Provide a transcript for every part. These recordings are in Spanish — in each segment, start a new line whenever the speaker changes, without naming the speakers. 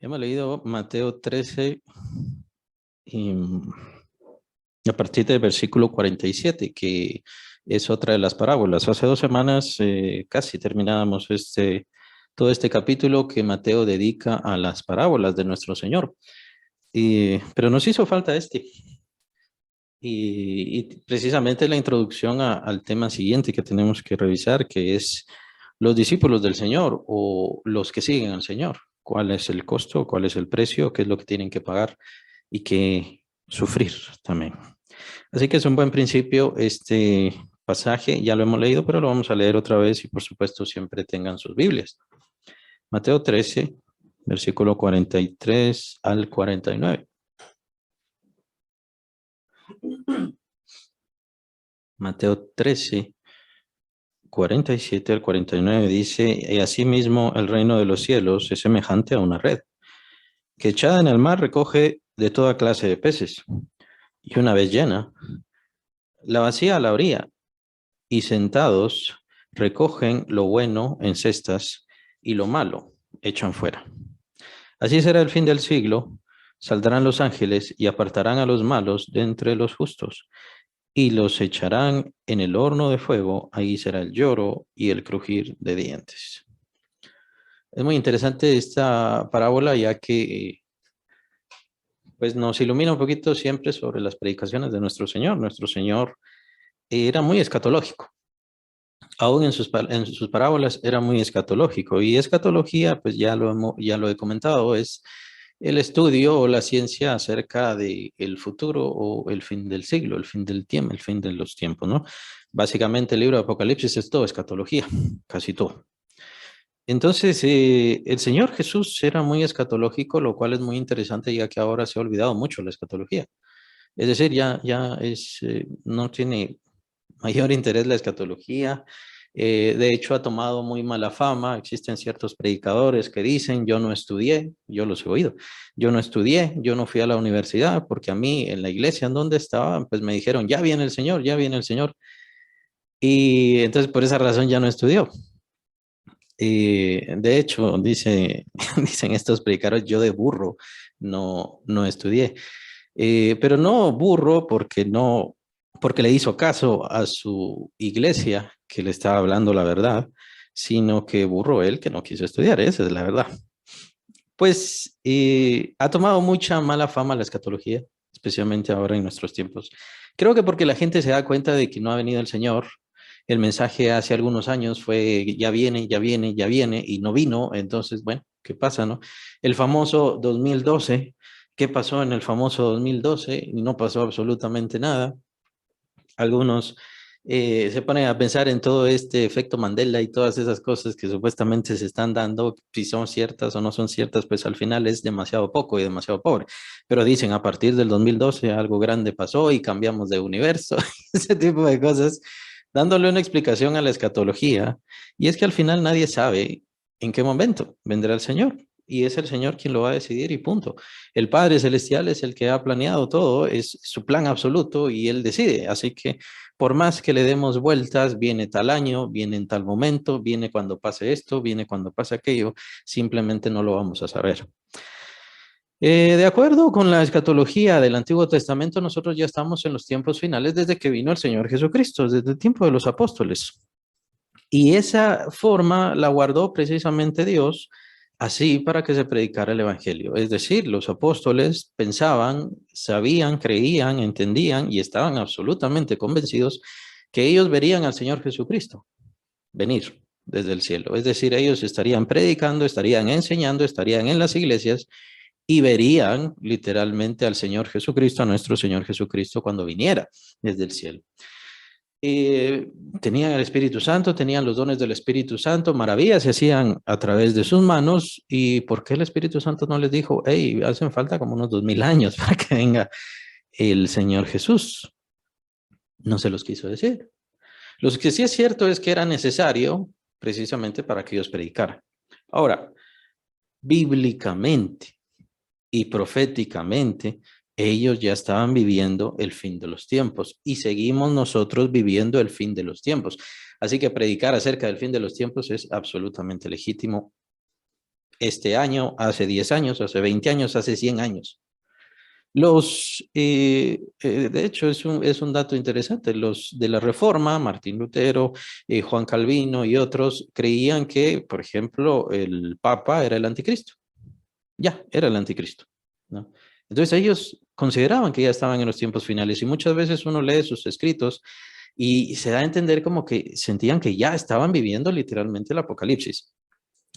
Hemos leído Mateo 13 y, a partir del versículo 47, que es otra de las parábolas. Hace 2 semanas casi terminábamos todo este capítulo que Mateo dedica a las parábolas de nuestro Señor. Pero nos hizo falta y precisamente la introducción al tema siguiente que tenemos que revisar, que es los discípulos del Señor o los que siguen al Señor. ¿Cuál es el costo? ¿Cuál es el precio? ¿Qué es lo que tienen que pagar y qué sufrir también? Así que es un buen principio este pasaje. Ya lo hemos leído, pero lo vamos a leer otra vez y por supuesto siempre tengan sus Biblias. Mateo 13, versículo 43 al 49. Mateo 13, 47 al 49 dice: y asimismo el reino de los cielos es semejante a una red, que echada en el mar recoge de toda clase de peces, y una vez llena, la vacía a la orilla, y sentados recogen lo bueno en cestas, y lo malo echan fuera. Así será el fin del siglo, saldrán los ángeles y apartarán a los malos de entre los justos, y los echarán en el horno de fuego. Ahí será el lloro y el crujir de dientes. Es muy interesante esta parábola, ya que pues nos ilumina un poquito siempre sobre las predicaciones de nuestro Señor. Nuestro Señor era muy escatológico. Aún en sus parábolas era muy escatológico. Y escatología, pues ya lo he comentado, es el estudio o la ciencia acerca del futuro o el fin del siglo, el fin del tiempo, el fin de los tiempos, ¿no? Básicamente el libro de Apocalipsis es todo escatología, casi todo. Entonces, el Señor Jesús era muy escatológico, lo cual es muy interesante, ya que ahora se ha olvidado mucho la escatología. Es decir, no tiene mayor interés la escatología. De hecho, ha tomado muy mala fama. Existen ciertos predicadores que dicen: yo no estudié, yo los he oído, yo no estudié, yo no fui a la universidad, porque a mí en la iglesia en donde estaba, pues me dijeron: ya viene el Señor, ya viene el Señor. Y entonces por esa razón ya no estudió. De hecho, dicen estos predicadores: yo de burro no estudié. Pero no burro porque le hizo caso a su iglesia que le estaba hablando la verdad, sino que burro él que no quiso estudiar. Esa es la verdad. Pues ha tomado mucha mala fama la escatología, especialmente ahora en nuestros tiempos. Creo que porque la gente se da cuenta de que no ha venido el Señor. El mensaje hace algunos años fue: ya viene, ya viene, ya viene, y no vino. Entonces, bueno, ¿qué pasa, no? El famoso 2012, ¿qué pasó en el famoso 2012? No pasó absolutamente nada. Algunos se ponen a pensar en todo este efecto Mandela y todas esas cosas que supuestamente se están dando, si son ciertas o no son ciertas, pues al final es demasiado poco y demasiado pobre. Pero dicen: a partir del 2012 algo grande pasó y cambiamos de universo, ese tipo de cosas, dándole una explicación a la escatología. Y es que al final nadie sabe en qué momento vendrá el Señor. Y es el Señor quien lo va a decidir y punto. El Padre Celestial es el que ha planeado todo, es su plan absoluto y Él decide. Así que por más que le demos vueltas: viene tal año, viene en tal momento, viene cuando pase esto, viene cuando pase aquello, simplemente no lo vamos a saber. De acuerdo con la escatología del Antiguo Testamento, nosotros ya estamos en los tiempos finales desde que vino el Señor Jesucristo, desde el tiempo de los apóstoles. Y esa forma la guardó precisamente Dios, así para que se predicara el Evangelio. Es decir, los apóstoles pensaban, sabían, creían, entendían y estaban absolutamente convencidos que ellos verían al Señor Jesucristo venir desde el cielo. Es decir, ellos estarían predicando, estarían enseñando, estarían en las iglesias y verían literalmente al Señor Jesucristo, a nuestro Señor Jesucristo, cuando viniera desde el cielo. Tenían el Espíritu Santo, tenían los dones del Espíritu Santo, maravillas se hacían a través de sus manos. ¿Y por qué el Espíritu Santo no les dijo: hey, hacen falta como unos 2000 años para que venga el Señor Jesús? No se los quiso decir. Lo que sí es cierto es que era necesario precisamente para que ellos predicaran. Ahora, bíblicamente y proféticamente, ellos ya estaban viviendo el fin de los tiempos y seguimos nosotros viviendo el fin de los tiempos. Así que predicar acerca del fin de los tiempos es absolutamente legítimo este año, hace 10 años, hace 20 años, hace 100 años. De hecho, es un dato interesante. Los de la Reforma, Martín Lutero, Juan Calvino y otros, creían que, por ejemplo, el Papa era el anticristo. Ya, era el anticristo, ¿no? Entonces ellos consideraban que ya estaban en los tiempos finales y muchas veces uno lee sus escritos y se da a entender como que sentían que ya estaban viviendo literalmente el apocalipsis.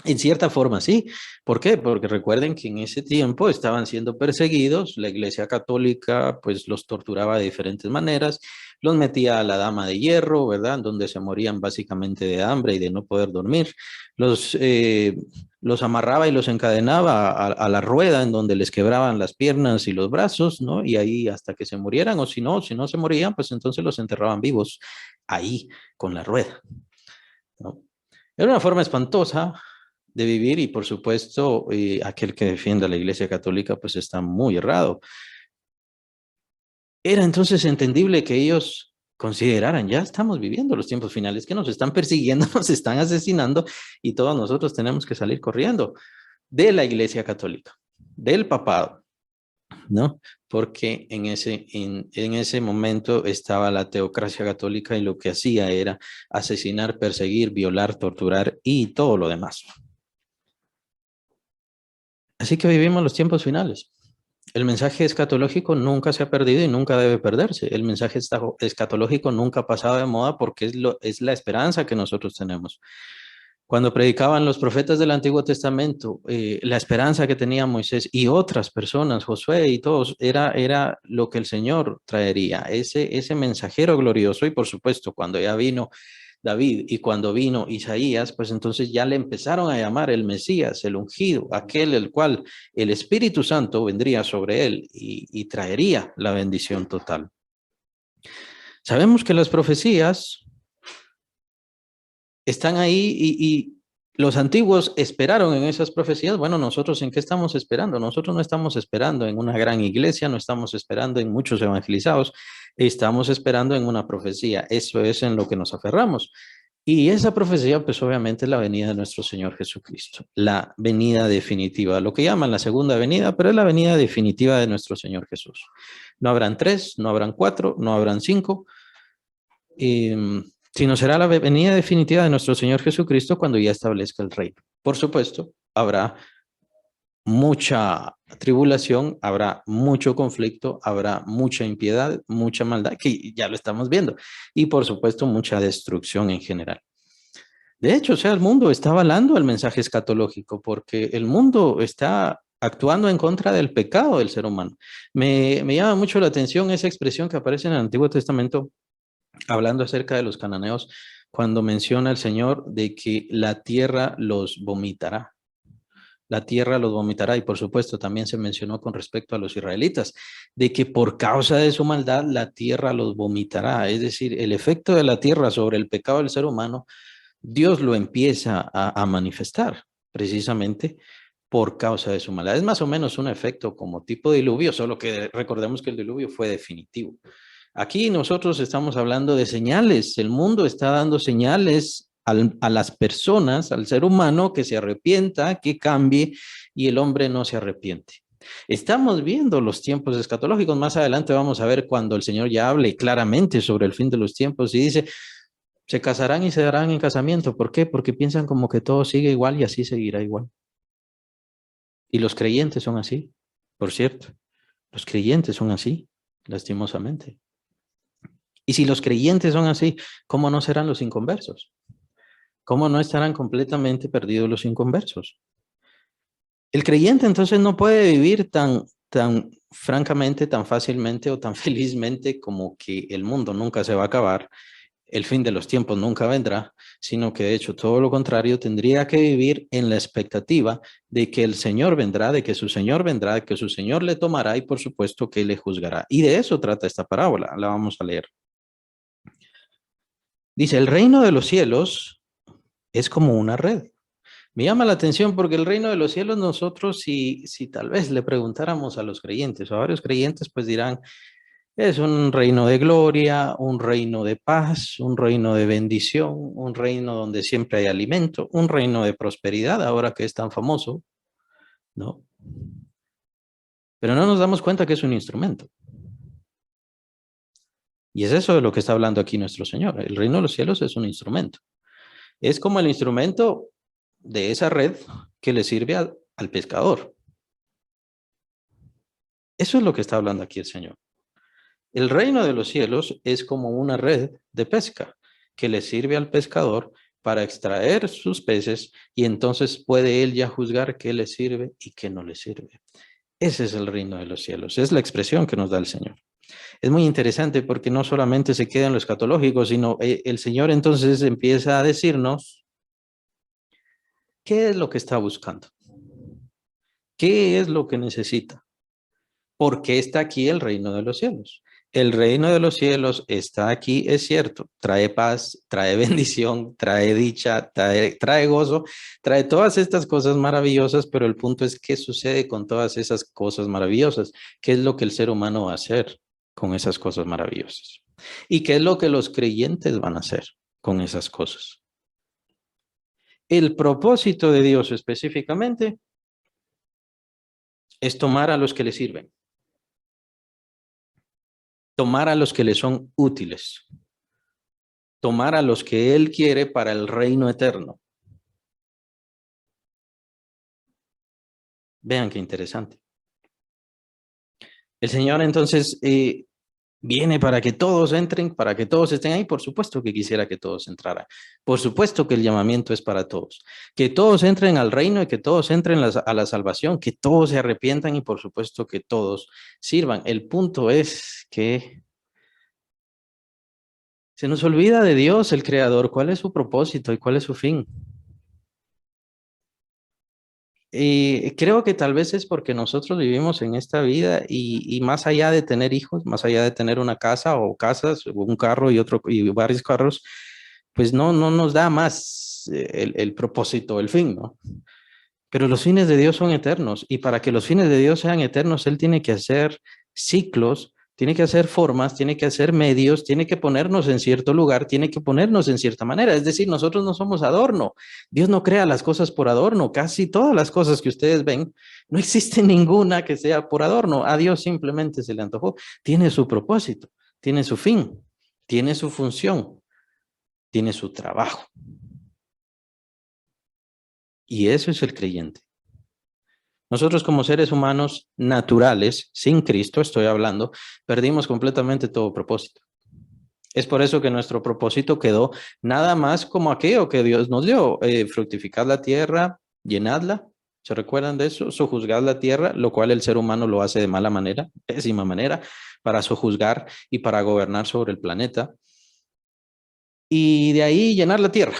En cierta forma, sí. ¿Por qué? Porque recuerden que en ese tiempo estaban siendo perseguidos, la Iglesia Católica pues los torturaba de diferentes maneras, los metía a la dama de hierro, ¿verdad? Donde se morían básicamente de hambre y de no poder dormir. Los, eh, los amarraba y los encadenaba a la rueda en donde les quebraban las piernas y los brazos, ¿no? Y ahí hasta que se murieran, o si no se morían, pues entonces los enterraban vivos ahí con la rueda, ¿no? Era una forma espantosa de vivir y por supuesto aquel que defienda la Iglesia Católica pues está muy errado. Era entonces entendible que ellos consideraran, ya estamos viviendo los tiempos finales, que nos están persiguiendo, nos están asesinando y todos nosotros tenemos que salir corriendo de la Iglesia Católica, del papado, ¿no? Porque en ese momento estaba la teocracia católica y lo que hacía era asesinar, perseguir, violar, torturar y todo lo demás. Así que vivimos los tiempos finales. El mensaje escatológico nunca se ha perdido y nunca debe perderse. El mensaje escatológico nunca ha pasado de moda porque es la esperanza que nosotros tenemos. Cuando predicaban los profetas del Antiguo Testamento, la esperanza que tenía Moisés y otras personas, Josué y todos, era lo que el Señor traería, ese mensajero glorioso. Y por supuesto, cuando ya vino David y cuando vino Isaías, pues entonces ya le empezaron a llamar el Mesías, el ungido, aquel el cual el Espíritu Santo vendría sobre él y traería la bendición total. Sabemos que las profecías están ahí y los antiguos esperaron en esas profecías. Bueno, nosotros ¿en qué estamos esperando? Nosotros no estamos esperando en una gran iglesia, no estamos esperando en muchos evangelizados, estamos esperando en una profecía. Eso es en lo que nos aferramos. Y esa profecía, pues obviamente es la venida de nuestro Señor Jesucristo, la venida definitiva, lo que llaman la segunda venida, pero es la venida definitiva de nuestro Señor Jesús. No habrán 3, no habrán 4, no habrán 5, sino será la venida definitiva de nuestro Señor Jesucristo cuando ya establezca el reino. Por supuesto, habrá mucha tribulación, habrá mucho conflicto, habrá mucha impiedad, mucha maldad, que ya lo estamos viendo, y por supuesto mucha destrucción en general. De hecho, o sea, el mundo está avalando el mensaje escatológico porque el mundo está actuando en contra del pecado del ser humano. Me llama mucho la atención esa expresión que aparece en el Antiguo Testamento hablando acerca de los cananeos cuando menciona el Señor de que la tierra los vomitará. La tierra los vomitará y por supuesto también se mencionó con respecto a los israelitas, de que por causa de su maldad la tierra los vomitará. Es decir, el efecto de la tierra sobre el pecado del ser humano, Dios lo empieza a manifestar precisamente por causa de su maldad. Es más o menos un efecto como tipo diluvio, solo que recordemos que el diluvio fue definitivo. Aquí nosotros estamos hablando de señales. El mundo está dando señales a las personas, al ser humano, que se arrepienta, que cambie, y el hombre no se arrepiente. Estamos viendo los tiempos escatológicos. Más adelante vamos a ver cuando el Señor ya hable claramente sobre el fin de los tiempos y dice, se casarán y se darán en casamiento. ¿Por qué? Porque piensan como que todo sigue igual y así seguirá igual. Y los creyentes son así, por cierto. Los creyentes son así, lastimosamente. Y si los creyentes son así, ¿cómo no serán los inconversos? ¿Cómo no estarán completamente perdidos los inconversos? El creyente entonces no puede vivir tan francamente, tan fácilmente o tan felizmente como que el mundo nunca se va a acabar, el fin de los tiempos nunca vendrá, sino que de hecho todo lo contrario, tendría que vivir en la expectativa de que el Señor vendrá, de que su Señor vendrá, de que su Señor le tomará y por supuesto que le juzgará. Y de eso trata esta parábola, la vamos a leer. Dice, el reino de los cielos es como una red. Me llama la atención porque el reino de los cielos nosotros, si tal vez le preguntáramos a los creyentes o a varios creyentes, pues dirán, es un reino de gloria, un reino de paz, un reino de bendición, un reino donde siempre hay alimento, un reino de prosperidad, ahora que es tan famoso, ¿no? Pero no nos damos cuenta que es un instrumento. Y es eso de lo que está hablando aquí nuestro Señor. El reino de los cielos es un instrumento. Es como el instrumento de esa red que le sirve al pescador. Eso es lo que está hablando aquí el Señor. El reino de los cielos es como una red de pesca que le sirve al pescador para extraer sus peces y entonces puede él ya juzgar qué le sirve y qué no le sirve. Ese es el reino de los cielos. Es la expresión que nos da el Señor. Es muy interesante porque no solamente se queda en lo escatológico, sino el Señor entonces empieza a decirnos qué es lo que está buscando, qué es lo que necesita. ¿Por qué está aquí el reino de los cielos? El reino de los cielos está aquí, es cierto, trae paz, trae bendición, trae dicha, trae gozo, trae todas estas cosas maravillosas, pero el punto es qué sucede con todas esas cosas maravillosas, qué es lo que el ser humano va a hacer con esas cosas maravillosas y qué es lo que los creyentes van a hacer con esas cosas. El propósito de Dios específicamente es tomar a los que le sirven, tomar a los que le son útiles, tomar a los que Él quiere para el reino eterno. Vean qué interesante. El Señor entonces viene para que todos entren, para que todos estén ahí. Por supuesto que quisiera que todos entraran. Por supuesto que el llamamiento es para todos. Que todos entren al reino y que todos entren a la salvación, que todos se arrepientan y por supuesto que todos sirvan. El punto es que se nos olvida de Dios, el Creador, cuál es su propósito y cuál es su fin. Y creo que tal vez es porque nosotros vivimos en esta vida y más allá de tener hijos, más allá de tener una casa o casas, o un carro y otro y varios carros, pues no nos da más el propósito, el fin, ¿no? Pero los fines de Dios son eternos y para que los fines de Dios sean eternos, Él tiene que hacer ciclos, tiene que hacer formas, tiene que hacer medios, tiene que ponernos en cierto lugar, tiene que ponernos en cierta manera. Es decir, nosotros no somos adorno. Dios no crea las cosas por adorno. Casi todas las cosas que ustedes ven, no existe ninguna que sea por adorno. A Dios simplemente se le antojó. Tiene su propósito, tiene su fin, tiene su función, tiene su trabajo. Y eso es el creyente. Nosotros como seres humanos naturales, sin Cristo estoy hablando, perdimos completamente todo propósito. Es por eso que nuestro propósito quedó nada más como aquello que Dios nos dio, fructificar la tierra, llenadla. ¿Se recuerdan de eso? Sojuzgar la tierra, lo cual el ser humano lo hace de mala manera, pésima manera, para sojuzgar y para gobernar sobre el planeta. Y de ahí llenar la tierra,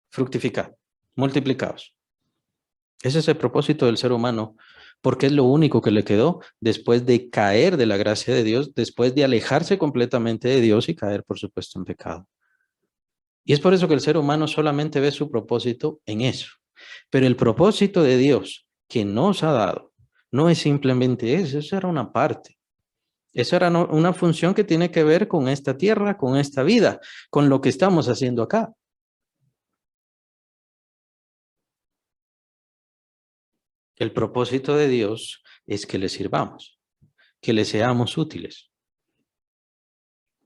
fructificar, multiplicados. Ese es el propósito del ser humano, porque es lo único que le quedó después de caer de la gracia de Dios, después de alejarse completamente de Dios y caer, por supuesto, en pecado. Y es por eso que el ser humano solamente ve su propósito en eso. Pero el propósito de Dios que nos ha dado no es simplemente eso era una parte. Eso era una función que tiene que ver con esta tierra, con esta vida, con lo que estamos haciendo acá. El propósito de Dios es que le sirvamos, que le seamos útiles.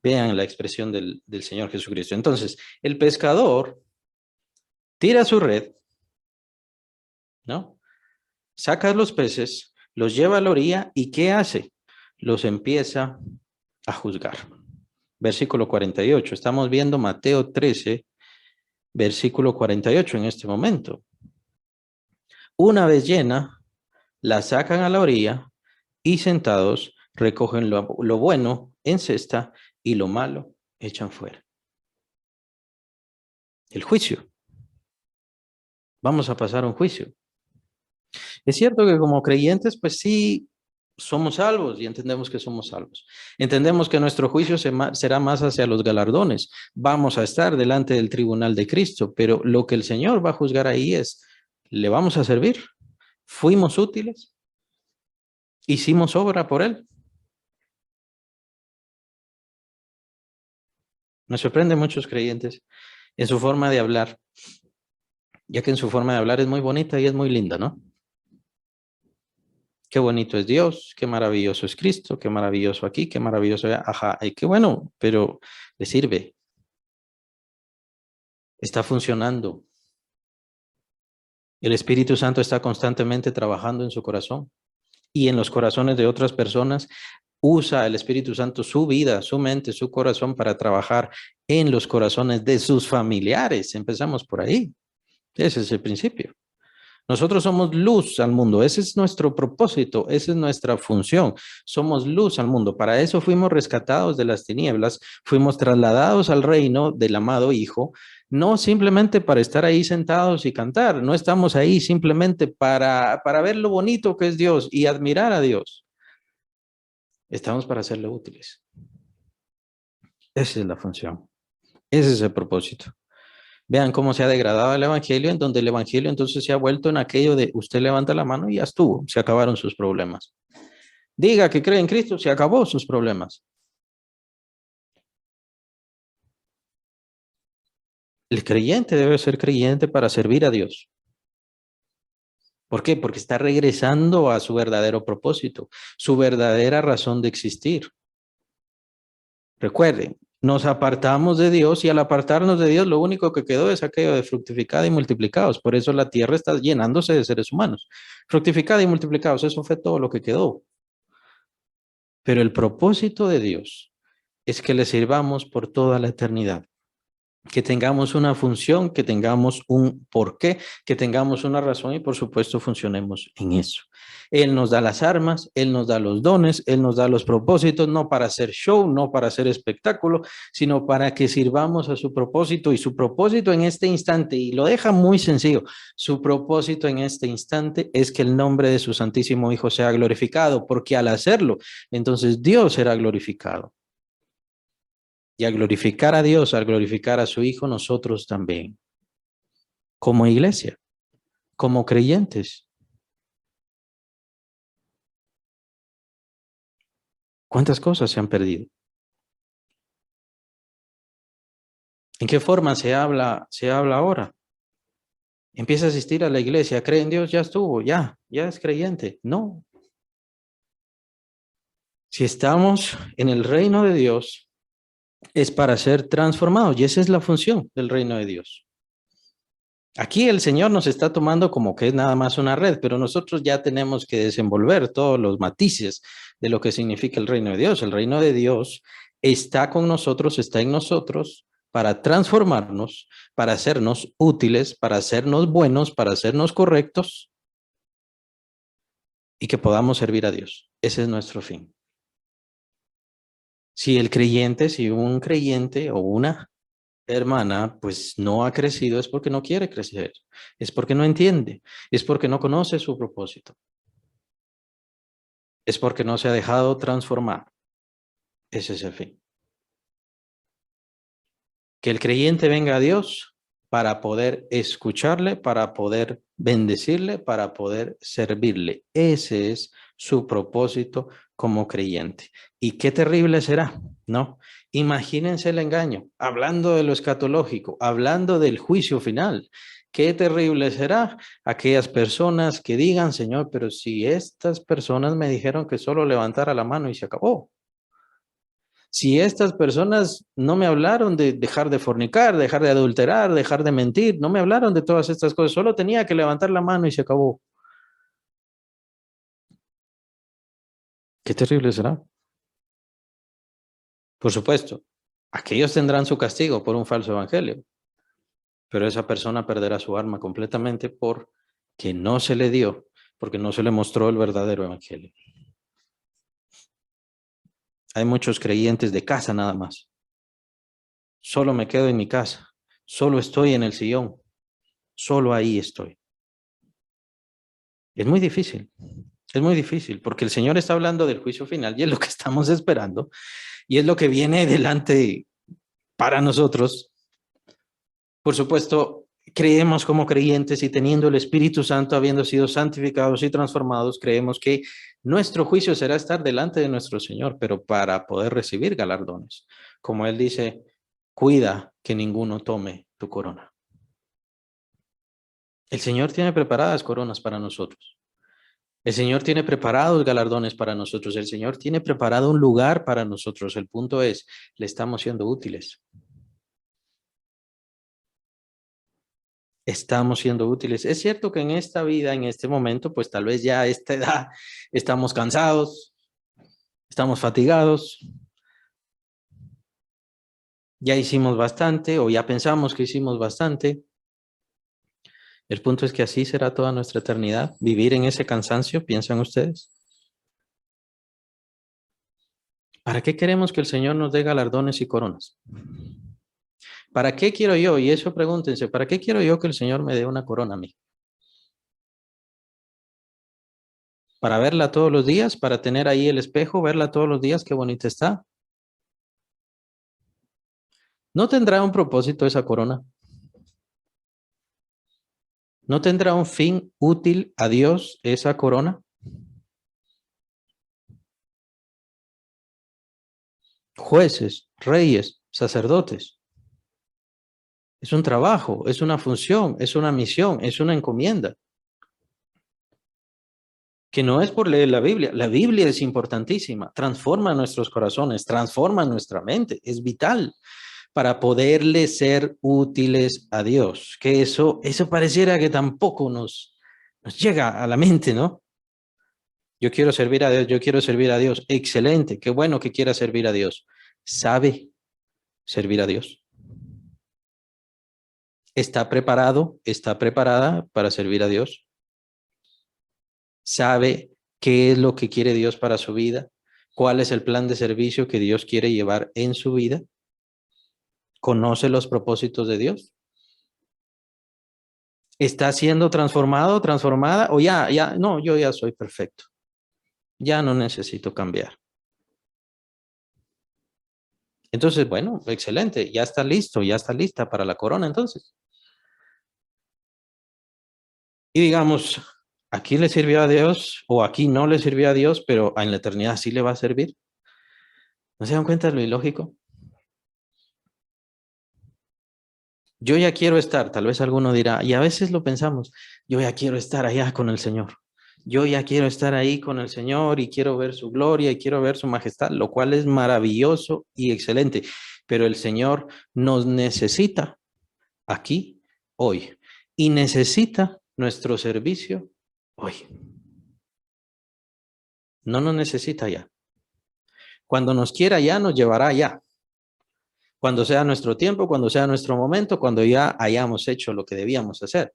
Vean la expresión del Señor Jesucristo. Entonces, el pescador tira su red, ¿no? Saca los peces, los lleva a la orilla y ¿qué hace? Los empieza a juzgar. Versículo 48. Estamos viendo Mateo 13, versículo 48 en este momento. Una vez llena, la sacan a la orilla y sentados recogen lo bueno en cesta y lo malo echan fuera. El juicio. Vamos a pasar un juicio. Es cierto que como creyentes, pues sí, somos salvos y entendemos que somos salvos. Entendemos que nuestro juicio será más hacia los galardones. Vamos a estar delante del tribunal de Cristo, pero lo que el Señor va a juzgar ahí es, ¿le vamos a servir? ¿Fuimos útiles? ¿Hicimos obra por Él? Me sorprende muchos creyentes en su forma de hablar. Ya que en su forma de hablar es muy bonita y es muy linda, ¿no? Qué bonito es Dios, qué maravilloso es Cristo, qué maravilloso aquí, qué maravilloso allá. Ajá, y qué bueno, pero le sirve, está funcionando. El Espíritu Santo está constantemente trabajando en su corazón y en los corazones de otras personas. Usa el Espíritu Santo su vida, su mente, su corazón para trabajar en los corazones de sus familiares. Empezamos por ahí. Ese es el principio. Nosotros somos luz al mundo, ese es nuestro propósito, esa es nuestra función. Somos luz al mundo. Para eso fuimos rescatados de las tinieblas, fuimos trasladados al reino del amado Hijo, no simplemente para estar ahí sentados y cantar, no estamos ahí simplemente para ver lo bonito que es Dios y admirar a Dios. Estamos para hacerle útiles. Esa es la función, ese es el propósito. Vean cómo se ha degradado el evangelio, en donde el evangelio entonces se ha vuelto en aquello de usted levanta la mano y ya estuvo, se acabaron sus problemas. Diga que cree en Cristo, se acabó sus problemas. El creyente debe ser creyente para servir a Dios. ¿Por qué? Porque está regresando a su verdadero propósito, su verdadera razón de existir. Recuerden, nos apartamos de Dios y al apartarnos de Dios lo único que quedó es aquello de fructificad y multiplicados. Por eso la tierra está llenándose de seres humanos. Fructificad y multiplicados, eso fue todo lo que quedó. Pero el propósito de Dios es que le sirvamos por toda la eternidad, que tengamos una función, que tengamos un porqué, que tengamos una razón y por supuesto funcionemos en eso. Él nos da las armas, Él nos da los dones, Él nos da los propósitos, no para hacer show, no para hacer espectáculo, sino para que sirvamos a su propósito. Y su propósito en este instante, y lo deja muy sencillo, su propósito en este instante es que el nombre de su Santísimo Hijo sea glorificado, porque al hacerlo, entonces Dios será glorificado. Y al glorificar a Dios, al glorificar a su Hijo, nosotros también, como iglesia, como creyentes. ¿Cuántas cosas se han perdido? ¿En qué forma se habla ahora? Empieza a asistir a la iglesia, cree en Dios, ya estuvo, ya es creyente. No. Si estamos en el reino de Dios, es para ser transformados y esa es la función del reino de Dios. Aquí el Señor nos está tomando como que es nada más una red, pero nosotros ya tenemos que desenvolver todos los matices de lo que significa el reino de Dios. El reino de Dios está con nosotros, está en nosotros para transformarnos, para hacernos útiles, para hacernos buenos, para hacernos correctos y que podamos servir a Dios. Ese es nuestro fin. Si el creyente, si un creyente o una hermana, pues no ha crecido, es porque no quiere crecer, es porque no entiende, es porque no conoce su propósito, es porque no se ha dejado transformar. Ese es el fin. Que el creyente venga a Dios para poder escucharle, para poder bendecirle, para poder servirle. Ese es su propósito como creyente. Y qué terrible será, ¿no? Imagínense el engaño, hablando de lo escatológico, hablando del juicio final. Qué terrible será aquellas personas que digan, Señor, pero si estas personas me dijeron que solo levantara la mano y se acabó. Si estas personas no me hablaron de dejar de fornicar, dejar de adulterar, dejar de mentir, no me hablaron de todas estas cosas, solo tenía que levantar la mano y se acabó. Qué terrible será. Por supuesto, aquellos tendrán su castigo por un falso evangelio, pero esa persona perderá su alma completamente porque no se le dio, porque no se le mostró el verdadero evangelio. Hay muchos creyentes de casa nada más. Solo me quedo en mi casa, solo estoy en el sillón, solo ahí estoy. Es muy difícil. Es muy difícil porque el Señor está hablando del juicio final y es lo que estamos esperando y es lo que viene delante para nosotros. Por supuesto, creemos como creyentes y teniendo el Espíritu Santo, habiendo sido santificados y transformados, creemos que nuestro juicio será estar delante de nuestro Señor, pero para poder recibir galardones. Como Él dice, cuida que ninguno tome tu corona. El Señor tiene preparadas coronas para nosotros. El Señor tiene preparados galardones para nosotros. El Señor tiene preparado un lugar para nosotros. El punto es, le estamos siendo útiles. Estamos siendo útiles. Es cierto que en esta vida, en este momento, pues tal vez ya a esta edad estamos cansados, estamos fatigados, ya hicimos bastante o ya pensamos que hicimos bastante. El punto es que así será toda nuestra eternidad. Vivir en ese cansancio, ¿piensan ustedes? ¿Para qué queremos que el Señor nos dé galardones y coronas? ¿Para qué quiero yo? Y eso pregúntense, ¿para qué quiero yo que el Señor me dé una corona a mí? ¿Para verla todos los días? ¿Para tener ahí el espejo, verla todos los días? Qué bonita está. ¿No tendrá un propósito esa corona? ¿No tendrá un fin útil a Dios esa corona? Jueces, reyes, sacerdotes. Es un trabajo, es una función, es una misión, es una encomienda. Que no es por leer la Biblia. La Biblia es importantísima, transforma nuestros corazones, transforma nuestra mente, es vital para poderle ser útiles a Dios. Que eso pareciera que tampoco nos llega a la mente, ¿no? Yo quiero servir a Dios, yo quiero servir a Dios. Excelente, qué bueno que quiera servir a Dios. ¿Sabe servir a Dios? ¿Está preparado, está preparada para servir a Dios? ¿Sabe qué es lo que quiere Dios para su vida? ¿Cuál es el plan de servicio que Dios quiere llevar en su vida? ¿Conoce los propósitos de Dios? ¿Está siendo transformado, transformada? ¿O no, yo ya soy perfecto. Ya no necesito cambiar. Entonces, bueno, excelente, ya está listo, ya está lista para la corona entonces. Y digamos, aquí le sirvió a Dios o aquí no le sirvió a Dios, pero en la eternidad sí le va a servir. ¿No se dan cuenta de lo ilógico? Yo ya quiero estar, tal vez alguno dirá, y a veces lo pensamos, yo ya quiero estar allá con el Señor. Yo ya quiero estar ahí con el Señor y quiero ver su gloria y quiero ver su majestad, lo cual es maravilloso y excelente. Pero el Señor nos necesita aquí, hoy, y necesita nuestro servicio hoy. No nos necesita ya. Cuando nos quiera ya, nos llevará ya. Cuando sea nuestro tiempo, cuando sea nuestro momento, cuando ya hayamos hecho lo que debíamos hacer.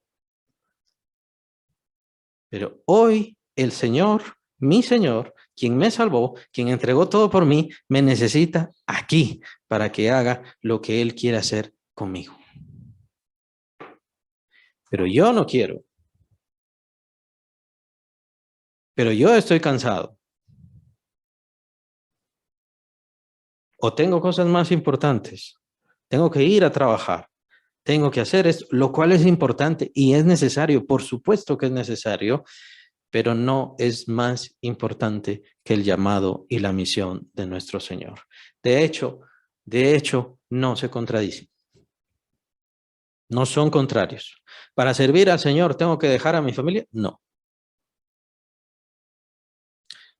Pero hoy el Señor, mi Señor, quien me salvó, quien entregó todo por mí, me necesita aquí para que haga lo que Él quiere hacer conmigo. Pero yo no quiero. Pero yo estoy cansado. O tengo cosas más importantes. Tengo que ir a trabajar. Tengo que hacer esto, lo cual es importante y es necesario. Por supuesto que es necesario, pero no es más importante que el llamado y la misión de nuestro Señor. De hecho, no se contradicen. No son contrarios. Para servir al Señor, ¿tengo que dejar a mi familia? No.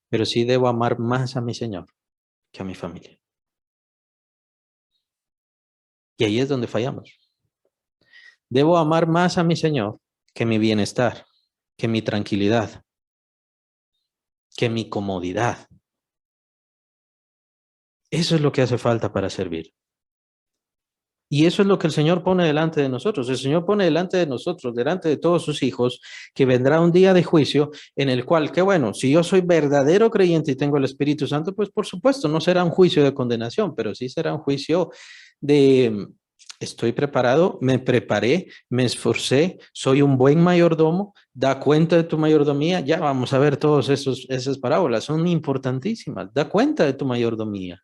Pero sí debo amar más a mi Señor que a mi familia. Y ahí es donde fallamos. Debo amar más a mi Señor que mi bienestar, que mi tranquilidad, que mi comodidad. Eso es lo que hace falta para servir. Y eso es lo que el Señor pone delante de nosotros. El Señor pone delante de nosotros, delante de todos sus hijos, que vendrá un día de juicio en el cual, qué bueno, si yo soy verdadero creyente y tengo el Espíritu Santo, pues por supuesto no será un juicio de condenación, pero sí será un juicio de estoy preparado, me preparé, me esforcé, soy un buen mayordomo, da cuenta de tu mayordomía. Ya vamos a ver todas esas parábolas, son importantísimas. Da cuenta de tu mayordomía.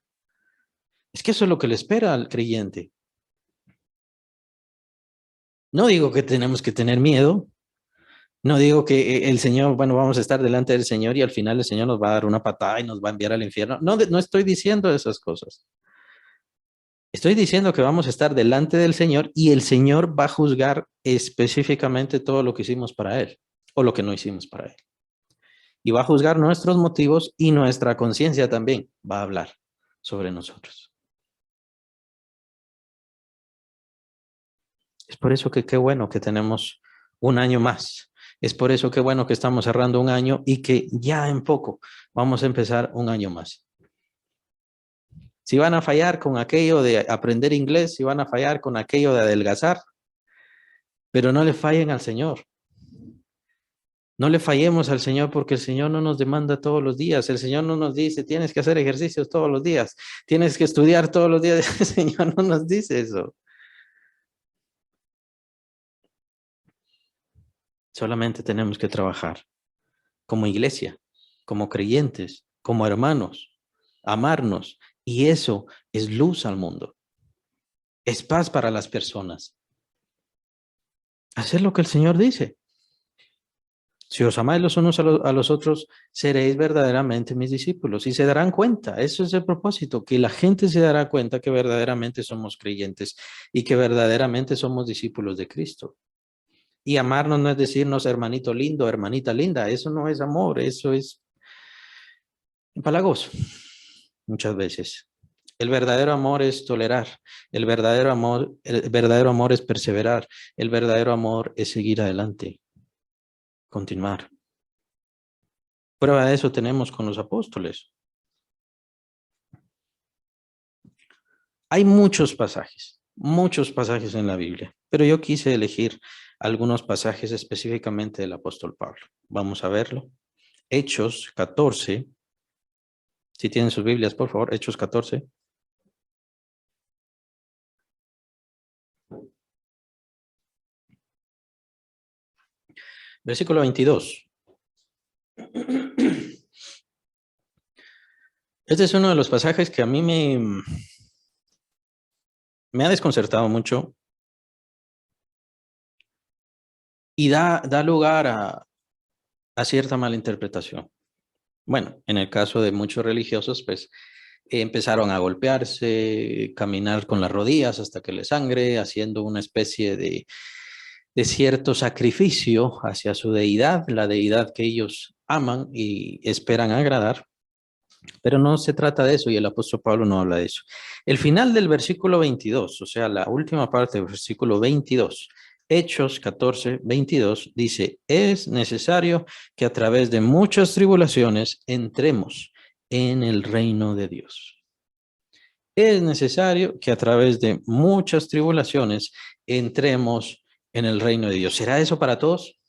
Es que eso es lo que le espera al creyente. No digo que tenemos que tener miedo, no digo que el Señor, bueno, vamos a estar delante del Señor y al final el Señor nos va a dar una patada y nos va a enviar al infierno. No, no estoy diciendo esas cosas. Estoy diciendo que vamos a estar delante del Señor y el Señor va a juzgar específicamente todo lo que hicimos para Él o lo que no hicimos para Él. Y va a juzgar nuestros motivos y nuestra conciencia también va a hablar sobre nosotros. Es por eso que qué bueno que tenemos un año más. Es por eso que bueno que estamos cerrando un año y que ya en poco vamos a empezar un año más. Si van a fallar con aquello de aprender inglés, si van a fallar con aquello de adelgazar, pero no le fallen al Señor. No le fallemos al Señor porque el Señor no nos demanda todos los días. El Señor no nos dice, tienes que hacer ejercicios todos los días, tienes que estudiar todos los días. El Señor no nos dice eso. Solamente tenemos que trabajar como iglesia, como creyentes, como hermanos, amarnos. Y eso es luz al mundo. Es paz para las personas. Hacer lo que el Señor dice. Si os amáis los unos a los otros, seréis verdaderamente mis discípulos y se darán cuenta. Eso es el propósito, que la gente se dará cuenta que verdaderamente somos creyentes y que verdaderamente somos discípulos de Cristo. Y amarnos no es decirnos hermanito lindo, hermanita linda. Eso no es amor, eso es empalagoso muchas veces. El verdadero amor es tolerar, el verdadero amor es perseverar, el verdadero amor es seguir adelante, continuar. Prueba de eso tenemos con los apóstoles. Hay muchos pasajes en la Biblia, pero yo quise elegir algunos pasajes específicamente del apóstol Pablo. Vamos a verlo. Hechos 14. Si tienen sus Biblias, por favor, Hechos 14. Versículo 22. Este es uno de los pasajes que a mí me ha desconcertado mucho y da lugar a cierta malinterpretación. Bueno, en el caso de muchos religiosos, pues empezaron a golpearse, caminar con las rodillas hasta que les sangre, haciendo una especie de cierto sacrificio hacia su deidad, la deidad que ellos aman y esperan agradar. Pero no se trata de eso y el apóstol Pablo no habla de eso. El final del versículo 22, o sea, la última parte del versículo 22, Hechos 14, 22, dice, es necesario que a través de muchas tribulaciones entremos en el reino de Dios. Es necesario que a través de muchas tribulaciones entremos en el reino de Dios. ¿Será eso para todos?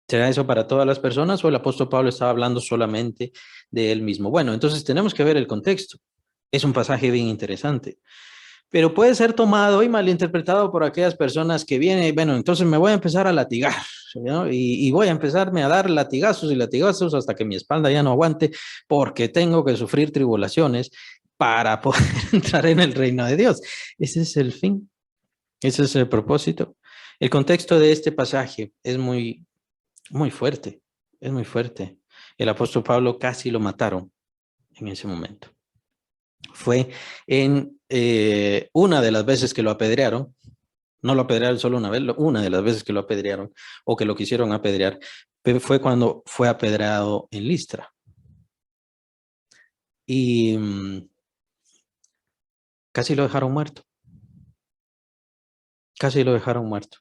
¿Será eso para todas las personas o el apóstol Pablo estaba hablando solamente de él mismo? Bueno, entonces tenemos que ver el contexto. Es un pasaje bien interesante, pero puede ser tomado y malinterpretado por aquellas personas que vienen y, bueno, entonces me voy a empezar a latigar, ¿no? Y voy a empezarme a dar latigazos y latigazos hasta que mi espalda ya no aguante porque tengo que sufrir tribulaciones para poder entrar en el reino de Dios. Ese es el fin, ese es el propósito. El contexto de este pasaje es muy fuerte, es muy fuerte. El apóstol Pablo casi lo mataron en ese momento. Fue en una de las veces que lo apedrearon, no lo apedrearon solo una vez, una de las veces que lo apedrearon o que lo quisieron apedrear, fue cuando fue apedreado en Listra. Y casi lo dejaron muerto. Casi lo dejaron muerto.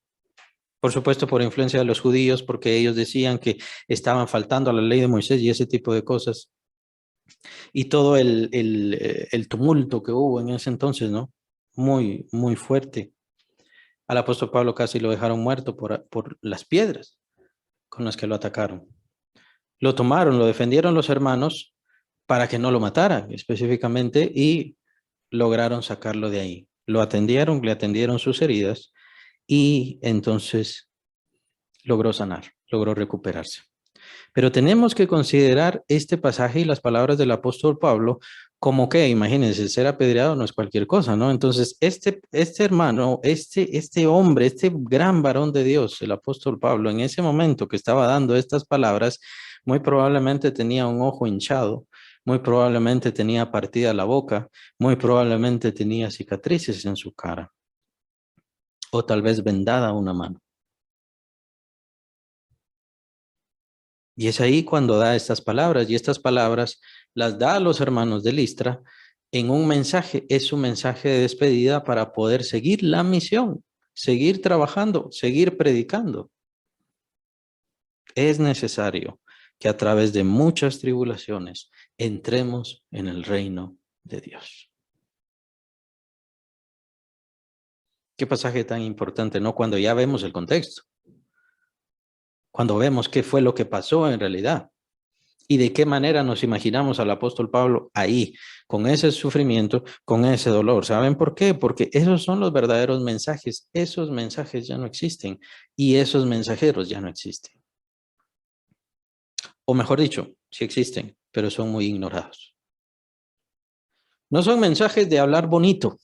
Por supuesto, por influencia de los judíos, porque ellos decían que estaban faltando a la ley de Moisés y ese tipo de cosas. Y todo el tumulto que hubo en ese entonces, ¿no? Muy fuerte. Al apóstol Pablo casi lo dejaron muerto por las piedras con las que lo atacaron. Lo tomaron, lo defendieron los hermanos para que no lo mataran específicamente y lograron sacarlo de ahí. Lo atendieron, le atendieron sus heridas y entonces logró sanar, logró recuperarse. Pero tenemos que considerar este pasaje y las palabras del apóstol Pablo como que, imagínense, ser apedreado no es cualquier cosa, ¿no? Entonces, este hermano, este hombre, este gran varón de Dios, el apóstol Pablo, en ese momento que estaba dando estas palabras, muy probablemente tenía un ojo hinchado, muy probablemente tenía partida la boca, muy probablemente tenía cicatrices en su cara, o tal vez vendada una mano. Y es ahí cuando da estas palabras, y estas palabras las da a los hermanos de Listra en un mensaje, es un mensaje de despedida para poder seguir la misión, seguir trabajando, seguir predicando. Es necesario que a través de muchas tribulaciones entremos en el reino de Dios. Qué pasaje tan importante, ¿no? Cuando ya vemos el contexto, cuando vemos qué fue lo que pasó en realidad y de qué manera nos imaginamos al apóstol Pablo ahí, con ese sufrimiento, con ese dolor. ¿Saben por qué? Porque esos son los verdaderos mensajes. Esos mensajes ya no existen y esos mensajeros ya no existen. O mejor dicho, sí existen, pero son muy ignorados. No son mensajes de hablar bonito,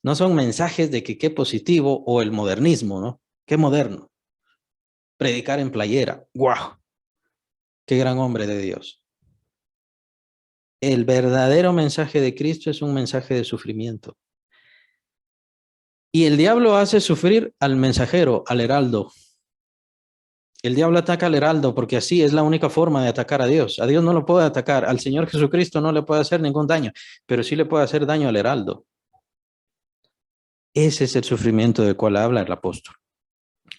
no son mensajes de que qué positivo o el modernismo, ¿no? Qué moderno. Predicar en playera, ¡guau! ¡Qué gran hombre de Dios! El verdadero mensaje de Cristo es un mensaje de sufrimiento. Y el diablo hace sufrir al mensajero, al heraldo. El diablo ataca al heraldo porque así es la única forma de atacar a Dios. A Dios no lo puede atacar, al Señor Jesucristo no le puede hacer ningún daño, pero sí le puede hacer daño al heraldo. Ese es el sufrimiento del cual habla el apóstol.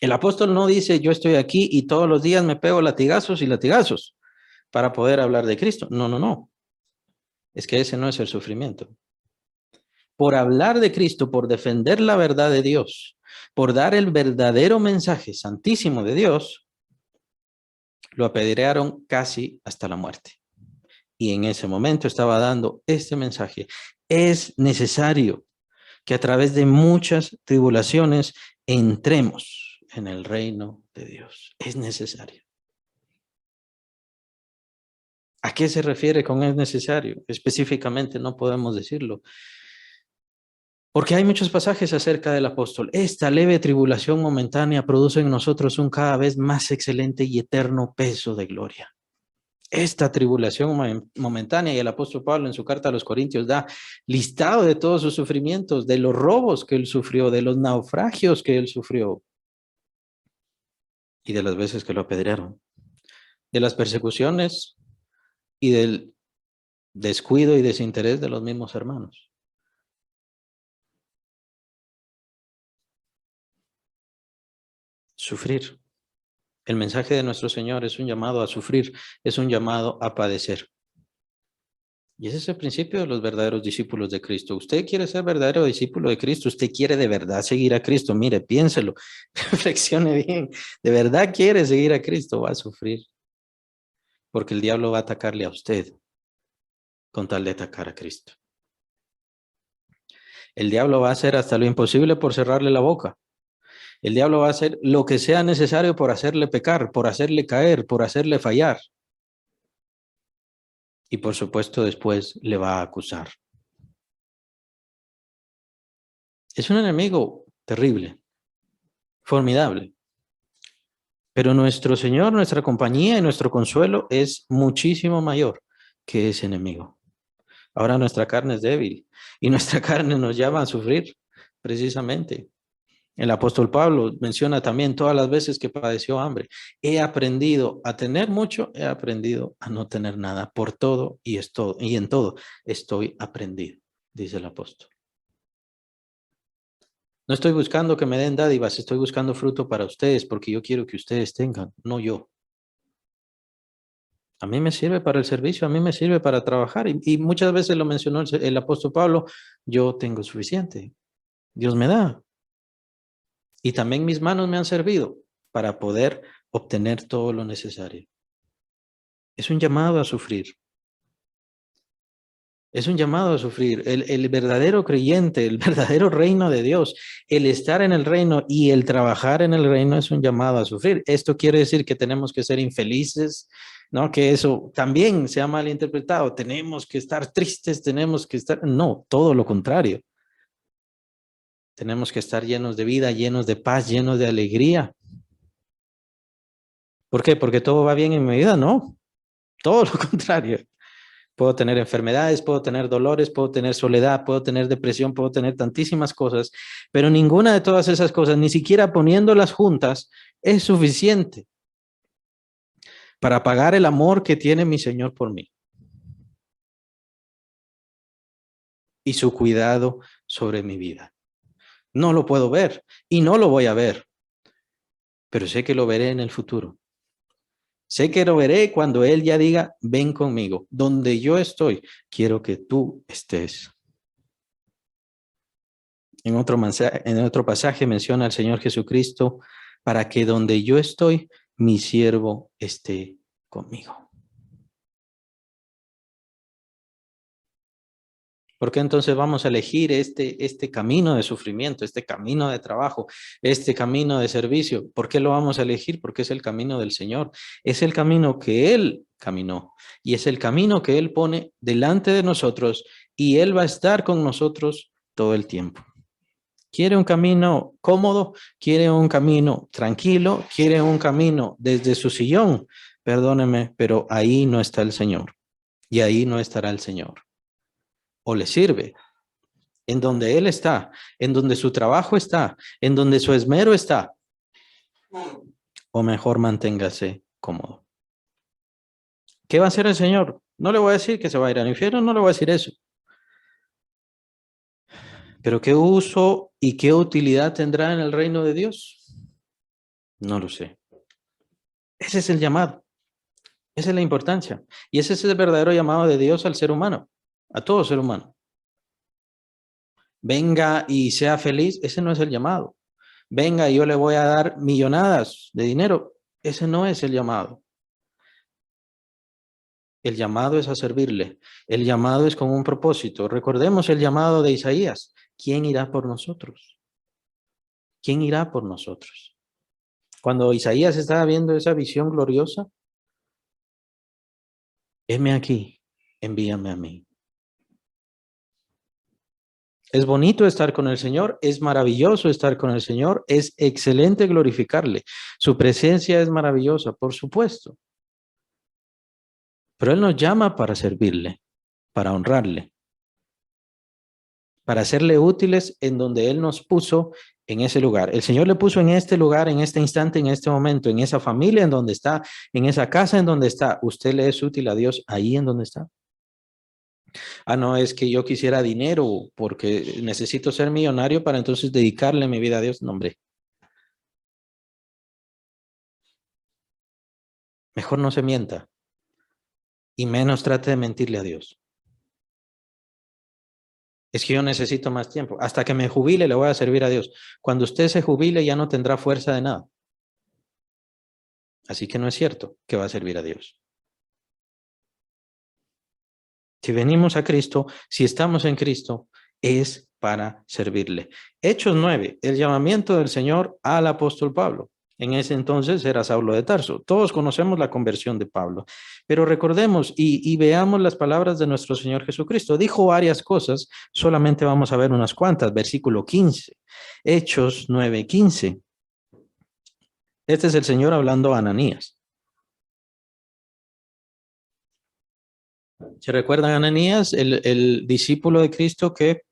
El apóstol no dice yo estoy aquí y todos los días me pego latigazos y latigazos para poder hablar de Cristo. No, no, no. Es que ese no es el sufrimiento. Por hablar de Cristo, por defender la verdad de Dios, por dar el verdadero mensaje santísimo de Dios, lo apedrearon casi hasta la muerte. Y en ese momento estaba dando este mensaje. Es necesario que a través de muchas tribulaciones entremos en el reino de Dios. Es necesario. ¿A qué se refiere con es necesario? Específicamente no podemos decirlo. Porque hay muchos pasajes acerca del apóstol. Esta leve tribulación momentánea produce en nosotros un cada vez más excelente y eterno peso de gloria. Esta tribulación momentánea, y el apóstol Pablo en su carta a los Corintios da listado de todos sus sufrimientos, de los robos que él sufrió, de los naufragios que él sufrió y de las veces que lo apedrearon, de las persecuciones y del descuido y desinterés de los mismos hermanos. Sufrir. El mensaje de nuestro Señor es un llamado a sufrir, es un llamado a padecer. Y ese es el principio de los verdaderos discípulos de Cristo. Usted quiere ser verdadero discípulo de Cristo, usted quiere de verdad seguir a Cristo. Mire, piénselo, reflexione bien. De verdad quiere seguir a Cristo, va a sufrir. Porque el diablo va a atacarle a usted con tal de atacar a Cristo. El diablo va a hacer hasta lo imposible por cerrarle la boca. El diablo va a hacer lo que sea necesario por hacerle pecar, por hacerle caer, por hacerle fallar. Y por supuesto después le va a acusar. Es un enemigo terrible, formidable. Pero nuestro Señor, nuestra compañía y nuestro consuelo es muchísimo mayor que ese enemigo. Ahora nuestra carne es débil y nuestra carne nos llama a sufrir, precisamente. El apóstol Pablo menciona también todas las veces que padeció hambre. He aprendido a tener mucho, he aprendido a no tener nada. Por todo y en todo estoy aprendido, dice el apóstol. No estoy buscando que me den dádivas, estoy buscando fruto para ustedes porque yo quiero que ustedes tengan, no yo. A mí me sirve para el servicio, a mí me sirve para trabajar. Y muchas veces lo mencionó el apóstol Pablo, yo tengo suficiente, Dios me da. Y también mis manos me han servido para poder obtener todo lo necesario. Es un llamado a sufrir. Es un llamado a sufrir. El verdadero creyente, el verdadero reino de Dios, el estar en el reino y el trabajar en el reino es un llamado a sufrir. Esto quiere decir que tenemos que ser infelices, ¿no? Que eso también se ha malinterpretado. Tenemos que estar tristes, tenemos que estar... No, todo lo contrario. Tenemos que estar llenos de vida, llenos de paz, llenos de alegría. ¿Por qué? Porque todo va bien en mi vida. No, todo lo contrario. Puedo tener enfermedades, puedo tener dolores, puedo tener soledad, puedo tener depresión, puedo tener tantísimas cosas, pero ninguna de todas esas cosas, ni siquiera poniéndolas juntas, es suficiente para pagar el amor que tiene mi Señor por mí y su cuidado sobre mi vida. No lo puedo ver y no lo voy a ver, pero sé que lo veré en el futuro. Sé que lo veré cuando Él ya diga, ven conmigo, donde yo estoy, quiero que tú estés. En otro pasaje menciona al Señor Jesucristo para que donde yo estoy, mi siervo esté conmigo. ¿Por qué entonces vamos a elegir este camino de sufrimiento, este camino de trabajo, este camino de servicio? ¿Por qué lo vamos a elegir? Porque es el camino del Señor. Es el camino que Él caminó y es el camino que Él pone delante de nosotros y Él va a estar con nosotros todo el tiempo. ¿Quiere un camino cómodo? ¿Quiere un camino tranquilo? ¿Quiere un camino desde su sillón? Perdóneme, pero ahí no está el Señor y ahí no estará el Señor. O le sirve en donde Él está, en donde su trabajo está, en donde su esmero está, o mejor manténgase cómodo. ¿Qué va a hacer el Señor? No le voy a decir que se va a ir al infierno, no le voy a decir eso. Pero ¿qué uso y qué utilidad tendrá en el reino de Dios? No lo sé. Ese es el llamado. Esa es la importancia. Y ese es el verdadero llamado de Dios al ser humano, a todo ser humano. Venga y sea feliz, ese no es el llamado. Venga y yo le voy a dar millonadas de dinero, ese no es el llamado. El llamado es a servirle. El llamado es con un propósito. Recordemos el llamado de Isaías. ¿Quién irá por nosotros? ¿Quién irá por nosotros? Cuando Isaías estaba viendo esa visión gloriosa, heme aquí, envíame a mí. Es bonito estar con el Señor, es maravilloso estar con el Señor, es excelente glorificarle. Su presencia es maravillosa, por supuesto. Pero Él nos llama para servirle, para honrarle, para serle útiles en donde Él nos puso en ese lugar. El Señor le puso en este lugar, en este instante, en este momento, en esa familia en donde está, en esa casa en donde está. Usted le es útil a Dios ahí en donde está. Ah, no, es que yo quisiera dinero porque necesito ser millonario para entonces dedicarle mi vida a Dios. No, hombre, mejor no se mienta y menos trate de mentirle a Dios. Es que yo necesito más tiempo. Hasta que me jubile le voy a servir a Dios. Cuando usted se jubile ya no tendrá fuerza de nada. Así que no es cierto que va a servir a Dios. Si venimos a Cristo, si estamos en Cristo, es para servirle. Hechos 9, el llamamiento del Señor al apóstol Pablo. En ese entonces era Saulo de Tarso. Todos conocemos la conversión de Pablo, pero recordemos y veamos las palabras de nuestro Señor Jesucristo. Dijo varias cosas, solamente vamos a ver unas cuantas. Versículo 15, Hechos 9:15. Este es el Señor hablando a Ananías. ¿Se recuerdan a Ananías, el discípulo de Cristo que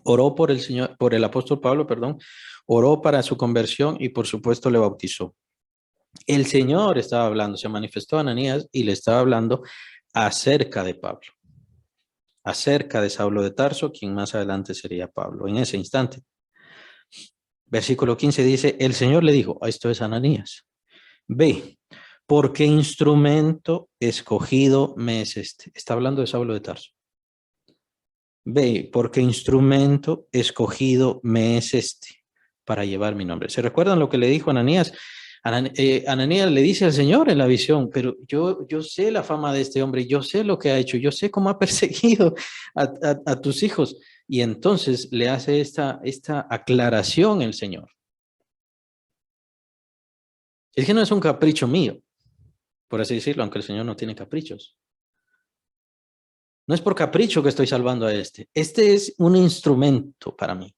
oró por el Señor, por el apóstol Pablo, perdón, oró para su conversión y por supuesto le bautizó? El Señor estaba hablando, se manifestó a Ananías y le estaba hablando acerca de Pablo, acerca de Saulo de Tarso, quien más adelante sería Pablo, en ese instante. Versículo 15 dice, el Señor le dijo, esto es Ananías, ve, porque instrumento escogido me es este. Está hablando de Saulo de Tarso. Ve, porque instrumento escogido me es este para llevar mi nombre. ¿Se recuerdan lo que le dijo Ananías? Ananías le dice al Señor en la visión, pero yo sé la fama de este hombre, yo sé lo que ha hecho, yo sé cómo ha perseguido a tus hijos. Y entonces le hace esta aclaración el Señor. Es que no es un capricho mío, por así decirlo, aunque el Señor no tiene caprichos. No es por capricho que estoy salvando a este. Este es un instrumento para mí.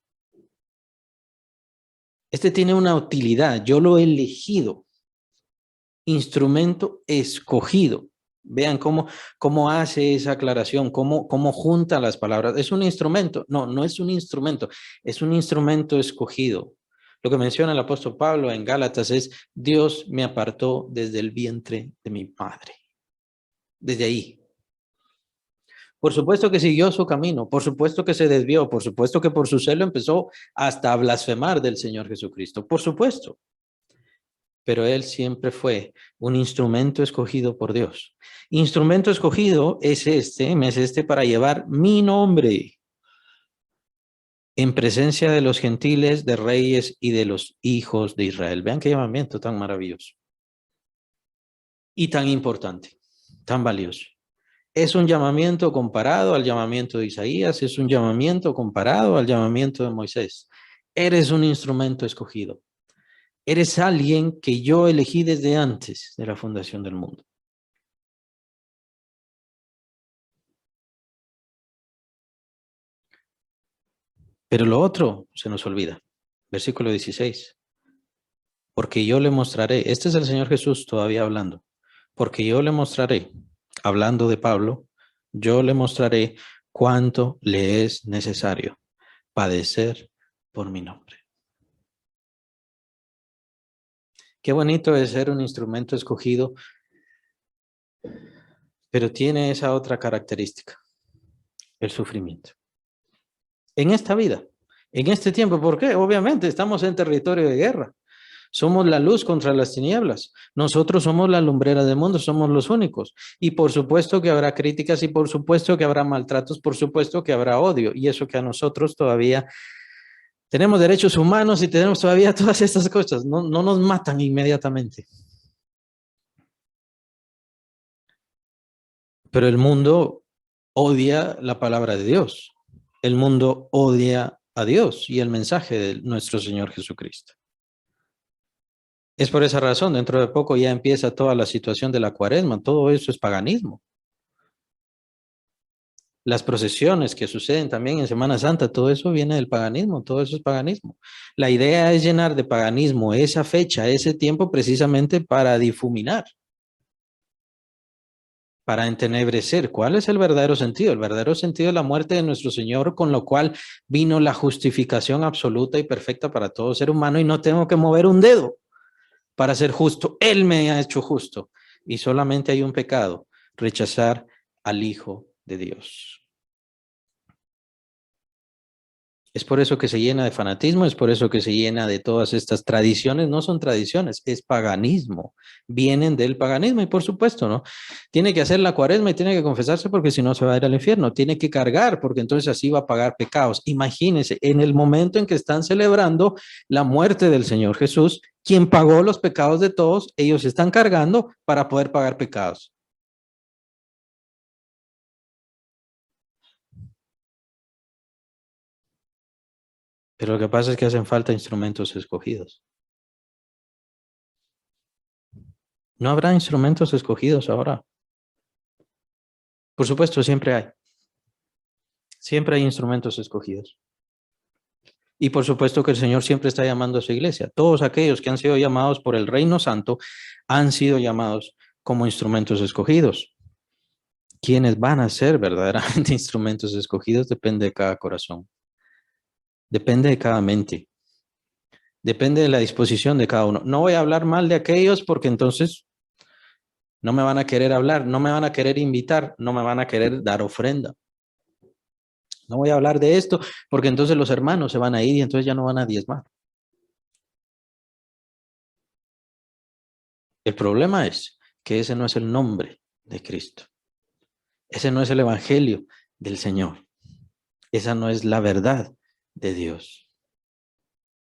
Este tiene una utilidad. Yo lo he elegido. Instrumento escogido. Vean cómo hace esa aclaración, cómo junta las palabras. ¿Es un instrumento? No, no es un instrumento, es un instrumento escogido. Lo que menciona el apóstol Pablo en Gálatas es, Dios me apartó desde el vientre de mi padre. Desde ahí. Por supuesto que siguió su camino, por supuesto que se desvió, por supuesto que por su celo empezó hasta a blasfemar del Señor Jesucristo, por supuesto. Pero él siempre fue un instrumento escogido por Dios. Instrumento escogido es este para llevar mi nombre en presencia de los gentiles, de reyes y de los hijos de Israel. Vean qué llamamiento tan maravilloso y tan importante, tan valioso. Es un llamamiento comparado al llamamiento de Isaías, es un llamamiento comparado al llamamiento de Moisés. Eres un instrumento escogido. Eres alguien que yo elegí desde antes de la fundación del mundo. Pero lo otro se nos olvida. Versículo 16. Porque yo le mostraré, este es el Señor Jesús todavía hablando, porque yo le mostraré, hablando de Pablo, yo le mostraré cuánto le es necesario padecer por mi nombre. Qué bonito es ser un instrumento escogido, pero tiene esa otra característica, el sufrimiento. En esta vida, en este tiempo, ¿por qué? Obviamente estamos en territorio de guerra. Somos la luz contra las tinieblas. Nosotros somos la lumbrera del mundo, somos los únicos. Y por supuesto que habrá críticas y por supuesto que habrá maltratos, por supuesto que habrá odio. Y eso que a nosotros todavía tenemos derechos humanos y tenemos todavía todas estas cosas. No nos matan inmediatamente. Pero el mundo odia la palabra de Dios. El mundo odia a Dios y el mensaje de nuestro Señor Jesucristo. Es por esa razón, dentro de poco ya empieza toda la situación de la cuaresma, todo eso es paganismo. Las procesiones que suceden también en Semana Santa, todo eso viene del paganismo, todo eso es paganismo. La idea es llenar de paganismo esa fecha, ese tiempo precisamente para difuminar, para entenebrecer. ¿Cuál es el verdadero sentido? El verdadero sentido es la muerte de nuestro Señor, con lo cual vino la justificación absoluta y perfecta para todo ser humano y no tengo que mover un dedo para ser justo. Él me ha hecho justo. Y solamente hay un pecado, rechazar al Hijo de Dios. Es por eso que se llena de fanatismo, es por eso que se llena de todas estas tradiciones. No son tradiciones, es paganismo. Vienen del paganismo y por supuesto, ¿no? Tiene que hacer la cuaresma y tiene que confesarse porque si no se va a ir al infierno. Tiene que cargar porque entonces así va a pagar pecados. Imagínense, en el momento en que están celebrando la muerte del Señor Jesús, quien pagó los pecados de todos, ellos están cargando para poder pagar pecados. Pero lo que pasa es que hacen falta instrumentos escogidos. No habrá instrumentos escogidos ahora. Por supuesto, siempre hay. Siempre hay instrumentos escogidos. Y por supuesto que el Señor siempre está llamando a su iglesia. Todos aquellos que han sido llamados por el Reino Santo han sido llamados como instrumentos escogidos. Quienes van a ser verdaderamente instrumentos escogidos depende de cada corazón. Depende de cada mente. Depende de la disposición de cada uno. No voy a hablar mal de aquellos porque entonces no me van a querer hablar, no me van a querer invitar, no me van a querer dar ofrenda. No voy a hablar de esto porque entonces los hermanos se van a ir y entonces ya no van a diezmar. El problema es que ese no es el nombre de Cristo. Ese no es el evangelio del Señor. Esa no es la verdad de Dios.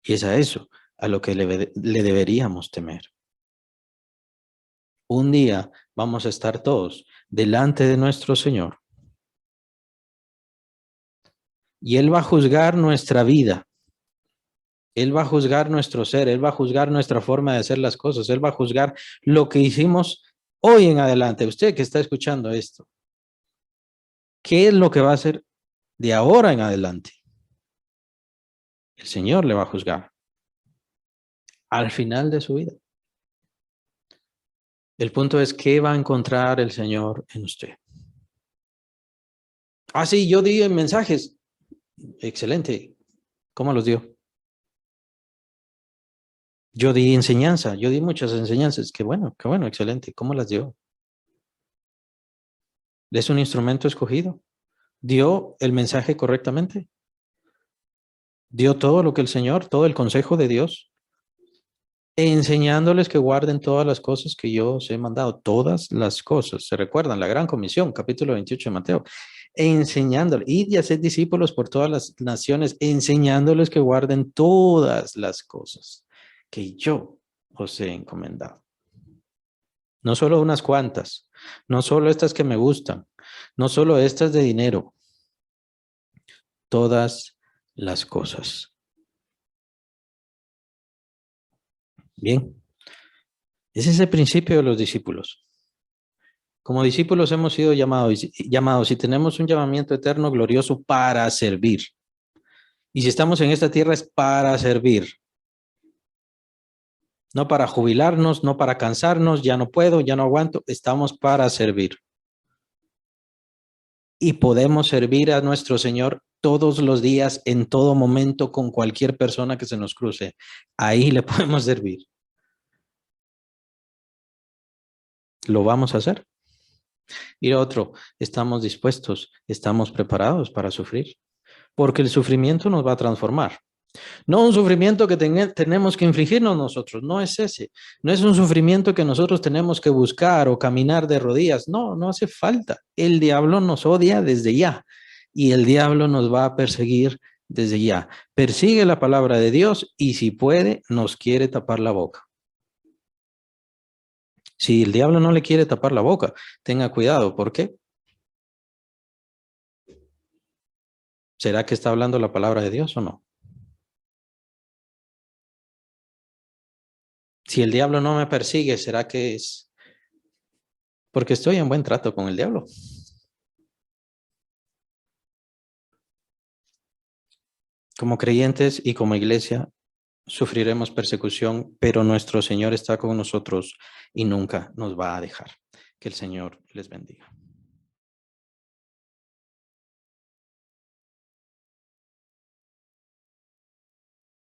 Y es a eso a lo que le deberíamos temer. Un día vamos a estar todos delante de nuestro Señor. Y Él va a juzgar nuestra vida. Él va a juzgar nuestro ser. Él va a juzgar nuestra forma de hacer las cosas. Él va a juzgar lo que hicimos hoy en adelante. Usted que está escuchando esto, ¿qué es lo que va a hacer de ahora en adelante? El Señor le va a juzgar al final de su vida. El punto es, ¿qué va a encontrar el Señor en usted? Ah, sí, yo di mensajes. Excelente. ¿Cómo los dio? Yo di enseñanza, yo di muchas enseñanzas. Qué bueno, excelente. ¿Cómo las dio? ¿Es un instrumento escogido? ¿Dio el mensaje correctamente? ¿Dio todo lo que el Señor, todo el consejo de Dios? Enseñándoles que guarden todas las cosas que yo os he mandado, todas las cosas. ¿Se recuerdan? La gran comisión, capítulo 28 de Mateo. Enseñándoles, id y haced discípulos por todas las naciones, enseñándoles que guarden todas las cosas que yo os he encomendado. No solo unas cuantas, no solo estas que me gustan, no solo estas de dinero, todas las cosas. Bien, ese es el principio de los discípulos. Como discípulos hemos sido llamados y tenemos un llamamiento eterno glorioso para servir. Y si estamos en esta tierra es para servir. No para jubilarnos, no para cansarnos, ya no puedo, ya no aguanto, estamos para servir. Y podemos servir a nuestro Señor todos los días, en todo momento, con cualquier persona que se nos cruce. Ahí le podemos servir. ¿Lo vamos a hacer? Y otro, estamos dispuestos, estamos preparados para sufrir, porque el sufrimiento nos va a transformar. No un sufrimiento que tenemos que infligirnos nosotros, no es ese. No es un sufrimiento que nosotros tenemos que buscar o caminar de rodillas. No, no hace falta. El diablo nos odia desde ya y el diablo nos va a perseguir desde ya. Persigue la palabra de Dios y si puede, nos quiere tapar la boca. Si el diablo no le quiere tapar la boca, tenga cuidado. ¿Por qué? ¿Será que está hablando la palabra de Dios o no? Si el diablo no me persigue, ¿será que es porque estoy en buen trato con el diablo? Como creyentes y como iglesia sufriremos persecución, pero nuestro Señor está con nosotros y nunca nos va a dejar. Que el Señor les bendiga.